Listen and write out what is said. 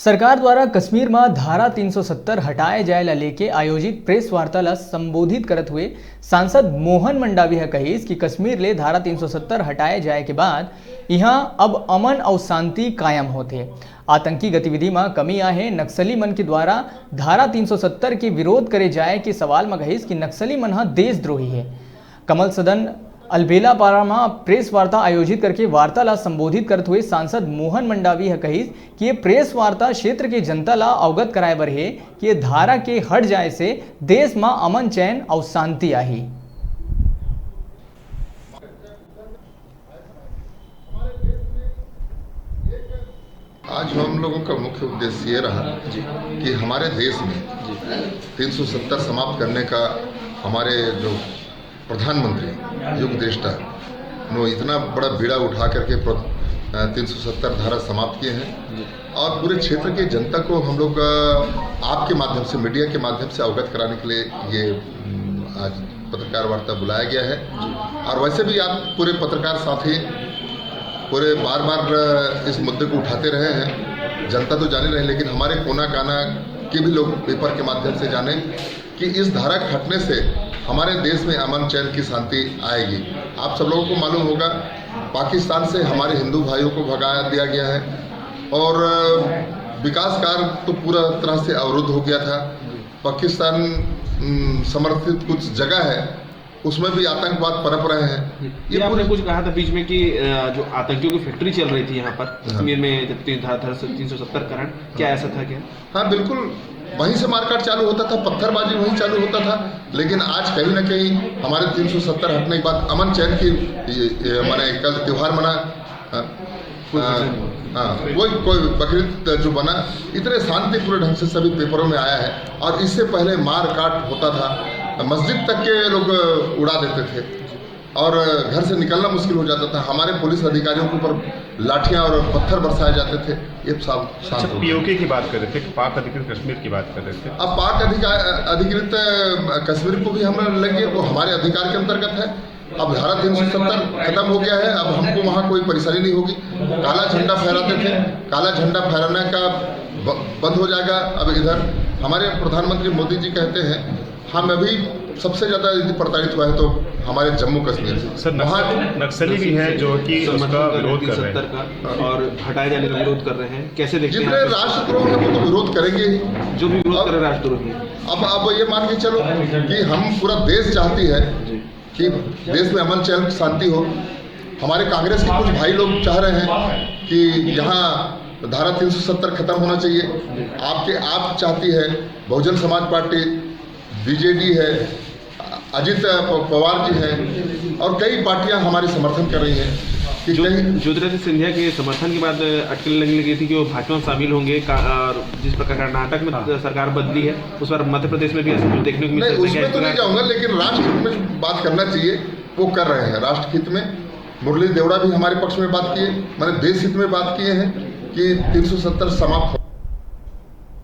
सरकार द्वारा कश्मीर में धारा 370 हटाए जाए ला लेके आयोजित प्रेस वार्ता ला संबोधित करते हुए सांसद मोहन मंडावी कहीस कि कश्मीर ले धारा 370 हटाए जाए के बाद यहाँ अब अमन और शांति कायम होते। आतंकी गतिविधि में कमी आहे। नक्सली मन के द्वारा धारा 370 के विरोध करे जाए के सवाल में कहीस कि नक्सली मन देशद्रोही है। कमल सदन अलबेलापारा में प्रेस वार्ता आयोजित करके वार्ता ला संबोधित करते हुए सांसद मोहन मंडावी कहीस कि ये प्रेस वार्ता क्षेत्र के जनता ला अवगत कराए बर है कि ये धारा के हट जाए से देश में अमन चैन और शांति आई। आज हम लोगों का मुख्य उद्देश्य ये रहा कि हमारे देश में 370 समाप्त करने का हमारे जो प्रधानमंत्री युग दृष्टा ने इतना बड़ा बीड़ा उठा करके 370 धारा समाप्त किए हैं और पूरे क्षेत्र के जनता को हम लोग आपके माध्यम से, मीडिया के माध्यम से अवगत कराने के लिए ये आज पत्रकार वार्ता बुलाया गया है। और वैसे भी आप पूरे पत्रकार साथी पूरे बार बार इस मुद्दे को उठाते रहे हैं। जनता तो जाने रहे, लेकिन हमारे कोना काना के भी लोग पेपर के माध्यम से जाने कि इस धारा के हटने से हमारे देश में अमन चैन की शांति आएगी। आप सब लोगों को मालूम होगा, पाकिस्तान से हमारे हिंदू भाइयों को भगा दिया गया है और विकास कार्य तो पूरा तरह से अवरुद्ध हो गया था। पाकिस्तान समर्थित कुछ जगह है उसमें भी आतंकवाद पनप रहे हैं। ये आपने कुछ कहा था बीच में कि जो आतंकियों की फैक्ट्री चल रही थी यहाँ पर कश्मीर में, जब 370 कारण, क्या ऐसा था क्या? हाँ बिल्कुल, वहीं से मारकाट चालू होता था, पत्थरबाजी वहीं चालू होता था। लेकिन आज कहीं ना कहीं हमारे 370 हटने के बाद अमन चैन की माने कल त्यौहार मना, कोई बकरीद जो बना, इतने शांतिपूर्ण ढंग से सभी पेपरों में आया है। और इससे पहले मार काट होता था, मस्जिद तक के लोग उड़ा देते थे और घर से निकलना मुश्किल हो जाता था। हमारे पुलिस अधिकारियों के ऊपर लाठियां और पत्थर बरसाए जाते थे। ये शांत पीओके की बात कर रहे थे, पाक अधिकृत कश्मीर की बात कर रहे थे। अब पाक अधिकृत कश्मीर को भी हम लेंगे, वो हमारे अधिकार के अंतर्गत है। अब धारा 370 खत्म हो गया है, अब हमको वहाँ कोई परेशानी नहीं होगी। काला झंडा फहराते थे, काला झंडा फहराने का बंद हो जाएगा। अब इधर हमारे प्रधानमंत्री मोदी जी कहते हैं हम अभी सबसे ज़्यादा यदि प्रताड़ित हुआ है तो हमारे जम्मू कश्मीर से। सर नक्सली भी हैं जो कि उसका विरोध कर रहे हैं और हटाए जाने का विरोध कर रहे हैं, कैसे देखते हैं? जितने राष्ट्रद्रोह हैं वो तो विरोध करेंगे ही, जो भी विरोध करे राष्ट्रद्रोही। अब ये मान के चलो कि हम पूरा देश चाहती है कि देश में अमन चैन शांति हो। हमारे कांग्रेस के कुछ भाई लोग चाह रहे हैं कि यहाँ धारा 370 खत्म होना चाहिए। आप चाहती है, बहुजन समाज पार्टी, बीजेडी है, अजित पवार जी हैं और कई पार्टियां हमारी समर्थन कर रही हैं कि ज्योतिरादित्य सिंधिया के समर्थन के बाद अटकलें लगने लगी थी कि वो भाजपा में शामिल होंगे। और जिस प्रकार कर्नाटक में सरकार बदली है, उस पर मध्य प्रदेश में भी ऐसा कुछ देखने को मिला। उसमें तो नहीं जाऊँगा, लेकिन राष्ट्र में बात करना चाहिए, वो कर रहे हैं राष्ट्र हित में। मुरली देवड़ा भी हमारे पक्ष में बात किए, मैंने देश हित में बात किए हैं कि 370 समाप्त